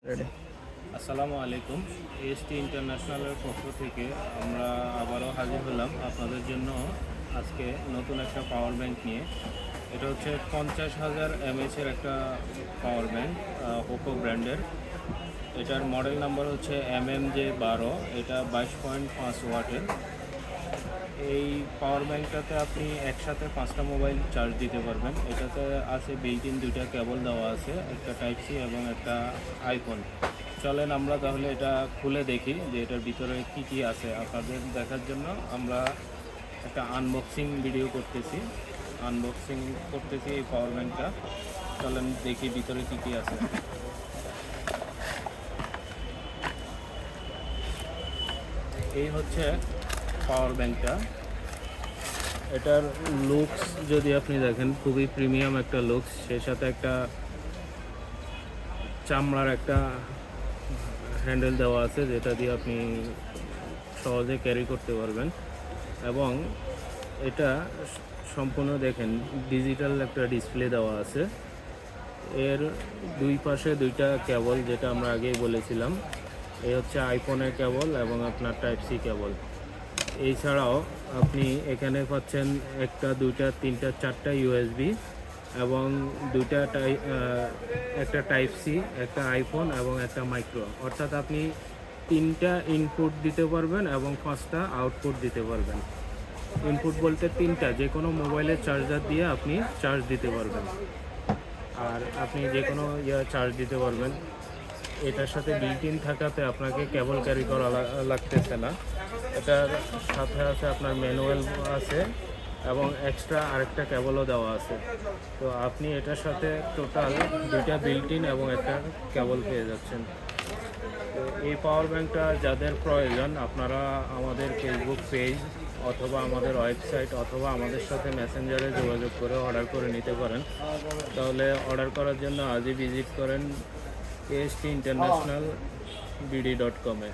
Ready. আসসালামু আলাইকুম। AST ইন্টারন্যাশনালের পক্ষ থেকে আমরা আবারও হাজির হলাম আপনাদের জন্য আজকে নতুন একটা পাওয়ার ব্যাংক নিয়ে। এটা হচ্ছে 50,000 এমএচের একটা পাওয়ার ব্যাংক, ওপো ব্র্যান্ডের। এটার মডেল নাম্বার হচ্ছে MMJ12। এটা 22.5 ওয়াটের। এই পাওয়ার ব্যাংকটাতে আপনি একসাথে 5টা মোবাইল চার্জ দিতে পারবেন। এটাতে আছে বিল্ট ইন 2টা কেবল দেওয়া আছে, একটা টাইপ সি এবং একটা আইফোন। চলেন আমরা তাহলে এটা খুলে দেখি যে এটার ভিতরে কি কি আছে। আপনাদের দেখার জন্য আমরা একটা আনবক্সিং ভিডিও করতেছি এই পাওয়ার ব্যাংকটা। চলেন দেখি ভিতরে কি কি আছে। এই হচ্ছে পাওয়ার ব্যাংকটা। এটার লুকস যদি আপনি দেখেন, খুবই প্রিমিয়াম একটা লুকস। সেই সাথে একটা চামড়ার একটা হ্যান্ডেল দেওয়া আছে, যেটা দিয়ে আপনি সহজে ক্যারি করতে পারবেন। এবং এটা সম্পূর্ণ দেখেন ডিজিটাল একটা ডিসপ্লে দেওয়া আছে। এর দুই পাশে 2টা কেবল, যেটা আমরা আগেই বলেছিলাম। এই হচ্ছে আইফোনের কেবল এবং আপনার টাইপ সি কেবল। এছাড়াও আপনি এখানে পাচ্ছেন 1টা 2টা 3টা 4টা ইউএসবি এবং একটা টাইপ সি, একটা আইফোন এবং একটা মাইক্রো। অর্থাৎ আপনি 3টা ইনপুট দিতে পারবেন এবং 5টা আউটপুট দিতে পারবেন। ইনপুট বলতে 3টা, যে কোনো মোবাইলের চার্জার দিয়ে আপনি চার্জ দিতে পারবেন, আর আপনি যে কোনো চার্জ দিতে পারবেন। এটার সাথে বিল্ট ইন থাকাতে আপনাকে কেবল ক্যারি করা লাগতেছে না। এটার সাথে আছে আপনার ম্যানুয়াল আছে এবং এক্সট্রা আরেকটা কেবলও দেওয়া আছে। তো আপনি এটার সাথে টোটাল 2টা বিল্ট ইন এবং একটা কেবল পেয়ে যাচ্ছেন। তো এই পাওয়ার ব্যাংকটা যাদের প্রয়োজন, আপনারা আমাদের ফেসবুক পেজ অথবা আমাদের ওয়েবসাইট অথবা আমাদের সাথে মেসেঞ্জারে যোগাযোগ করে অর্ডার করে নিতে পারেন। তাহলে অর্ডার করার জন্য আজই ভিজিট করেন AST International BD.com-এ।